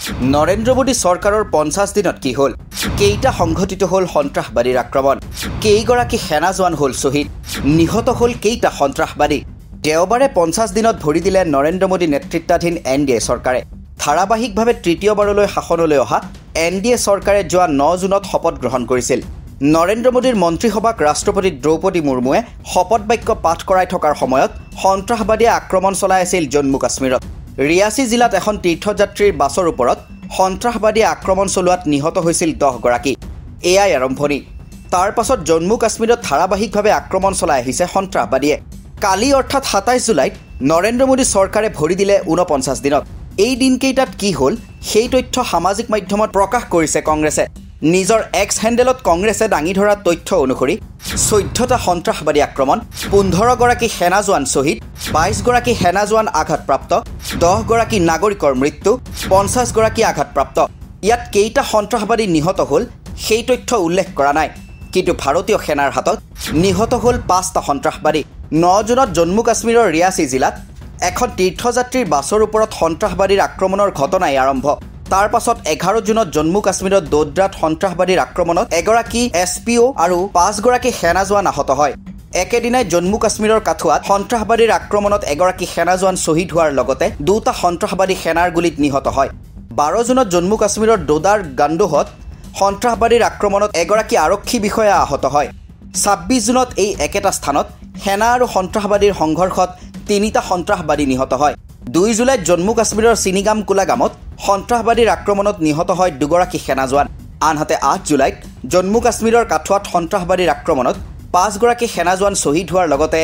নৰেন্দ্ৰ মোদী চৰকাৰৰ 50 দিনত কি হ'ল কেইটা সংঘটিত হ'ল সন্ত্ৰাসবাদীৰ আক্ৰমণ কেইগৰাকী সেনা জোৱান হ'ল শ্বহীদ নিহত হ'ল কেইটা সন্ত্ৰাসবাদী দেওবাৰে 50 দিনত ভৰি দিলে নৰেন্দ্ৰ মোদী নেতৃত্বাধীন এনডিএ চৰকাৰে ধাৰাবাহিকভাৱে তৃতীয়বাৰলৈ শাসনলৈ অহা এনডিএ চৰকাৰে যোৱা 9 জুনত শপত গ্ৰহণ কৰিছিল নৰেন্দ্ৰ মোদীৰ মন্ত্ৰীসভাক ৰাষ্ট্ৰপতি দ্ৰৌপদী মুৰ্মুৱে শপত বাক্য পাঠ কৰাই থকাৰ সময়ত সন্ত্ৰাসবাদীয়ে আক্ৰমণ চলাই আছিল জম্মু কাশ্মীৰত ৰিয়াসী জিলাত এখন তীৰ্থযাত্ৰীৰ বাছৰ ওপৰত সন্ত্ৰাসবাদীয়ে আক্ৰমণ চলোৱাত নিহত হৈছিল 10 গৰাকী এয়াই আৰম্ভণি তাৰ পাছত জম্মু কাশ্মীৰত ধাৰাবাহিকভাৱে আক্ৰমণ চলাই আহিছে সন্ত্ৰাসবাদীয়ে কালি অৰ্থাৎ 27 জুলাইত নৰেন্দ্ৰ মোদী চৰকাৰে ভৰি দিলে 49 দিনত এই দিনকেইটাত কি হ'ল সেই তথ্য সামাজিক মাধ্যমত প্ৰকাশ কৰিছে কংগ্ৰেছে নিজৰ এক্স হেণ্ডেলত কংগ্ৰেছে দাঙি ধৰা তথ্য অনুসৰি 14টা সন্ত্ৰাসবাদী আক্ৰমণ 15 গৰাকী সেনা জোৱান শ্বহীদ 22 গৰাকী সেনা জোৱান আঘাতপ্ৰাপ্ত 10 গৰাকী নাগৰিকৰ মৃত্যু 50 গৰাকী আঘাতপ্ৰাপ্ত ইয়াত কেইটা সন্ত্ৰাসবাদী নিহত হ'ল সেই তথ্য উল্লেখ কৰা নাই কিন্তু ভাৰতীয় সেনাৰ হাতত নিহত হ'ল 5টা সন্ত্ৰাসবাদী 9 জুনত জম্মু কাশ্মীৰৰ ৰিয়াসী জিলাত এখন তীৰ্থযাত্ৰীৰ বাছৰ ওপৰত সন্ত্ৰাসবাদীৰ আক্ৰমণৰ ঘটনাই আৰম্ভ তাৰ পাছত 11 জুনত জম্মু কাশ্মীৰৰ দোদ্ৰাত সন্ত্ৰাসবাদীৰ আক্ৰমণত এগৰাকী এছপিও আৰু 5 গৰাকী সেনা জোৱান আহত হয় একেদিনাই জম্মু কাশ্মীৰৰ কাঠুৱাত সন্ত্ৰাসবাদীৰ আক্ৰমণত এগৰাকী সেনা জোৱান শ্বহীদ হোৱাৰ লগতে দুটা সন্ত্ৰাসবাদী সেনাৰ গুলীত নিহত হয় 12 জুনত জম্মু কাশ্মীৰৰ দোদাৰ গাণ্ডোহত সন্ত্ৰাসবাদীৰ আক্ৰমণত এগৰাকী আৰক্ষী বিষয়া আহত হয় 26 জুনত এই একেটা স্থানত সেনা আৰু সন্ত্ৰাসবাদীৰ সংঘৰ্ষত 3টা সন্ত্ৰাসবাদী নিহত হয় 2 জুলাইত জম্মু কাশ্মীৰৰ চিনিগাম কুলাগামত সন্ত্ৰাসবাদীৰ আক্ৰমণত নিহত হয় দুগৰাকী সেনা জোৱান আনহাতে 8 জুলাইত জম্মু কাশ্মীৰৰ কাঠুৱাত সন্ত্ৰাসবাদীৰ আক্ৰমণত 5 গৰাকী সেনা জোৱান শ্বহীদ হোৱাৰ লগতে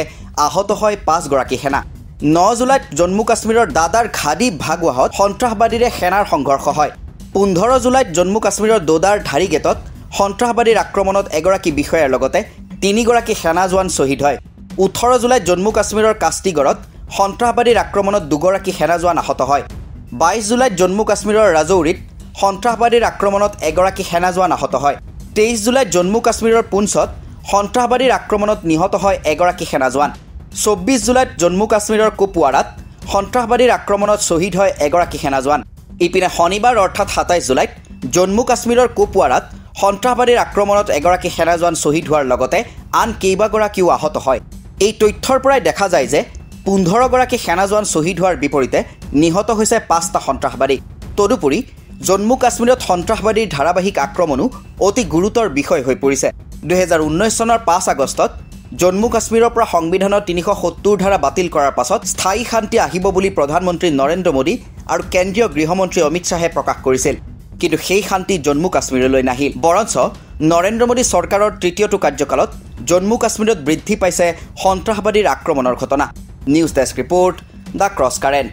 আহত হয় 5 গৰাকী সেনা 9 জুলাইত জম্মু কাশ্মীৰৰ দাদাৰ ঘাডি ভাগৱাহত সন্ত্ৰাসবাদীৰে সেনাৰ সংঘৰ্ষ হয় 15 জুলাইত জম্মু কাশ্মীৰৰ দোদাৰ ধাৰি গেটত সন্ত্ৰাসবাদীৰ আক্ৰমণত এগৰাকী বিষয়াৰ লগতে 3 গৰাকী সেনা জোৱান শ্বহীদ হয় 18 জুলাইত জম্মু কাশ্মীৰৰ কাষ্টিগড়ত সন্ত্ৰাসবাদীৰ আক্ৰমণত দুগৰাকী সেনা জোৱান আহত হয় 22 জুলাইত জম্মু কাশ্মীৰৰ ৰাজৌৰীত সন্ত্ৰাসবাদীৰ আক্ৰমণত এগৰাকী সেনা জোৱান আহত হয় 23 জুলাইত জম্মু কাশ্মীৰৰ পুঞ্চত সন্ত্ৰাসবাদীৰ আক্ৰমণত নিহত হয় এগৰাকী সেনা জোৱান 24 জুলাইত জম্মু কাশ্মীৰৰ কুপৱাৰাত সন্ত্ৰাসবাদীৰ আক্ৰমণত শ্বহীদ হয় এগৰাকী সেনা জোৱান ইপিনে শনিবাৰ অৰ্থাৎ 27 জুলাইত জম্মু কাশ্মীৰৰ কুপৱাৰাত সন্ত্ৰাসবাদীৰ আক্ৰমণত এগৰাকী সেনা জোৱান শ্বহীদ হোৱাৰ লগতে আন কেইবাগৰাকীও আহত হয় এই তথ্যৰ পৰাই দেখা যায় যে 15 গৰাকী সেনা জোৱান শ্বহীদ হোৱাৰ বিপৰীতে নিহত হৈছে 5টা সন্ত্ৰাসবাদী তদুপৰি জম্মু কাশ্মীৰত সন্ত্ৰাসবাদীৰ ধাৰাবাহিক আক্ৰমণো অতি গুৰুতৰ বিষয় হৈ পৰিছে 2019 চনৰ 5 আগষ্টত জম্মু কাশ্মীৰৰ পৰা সংবিধানৰ 370 ধাৰা বাতিল কৰাৰ পাছত স্থায়ী শান্তি আহিব বুলি প্ৰধানমন্ত্ৰী নৰেন্দ্ৰ মোদী আৰু কেন্দ্ৰীয় গৃহমন্ত্ৰী অমিত শ্বাহে প্ৰকাশ কৰিছিল কিন্তু সেই শান্তি জম্মু কাশ্মীৰলৈ নাহিল বৰঞ্চ নৰেন্দ্ৰ মোদী চৰকাৰৰ তৃতীয়টো কাৰ্যকালত জম্মু কাশ্মীৰত বৃদ্ধি পাইছে সন্ত্ৰাসবাদীৰ আক্ৰমণৰ ঘটনা news desk report the cross current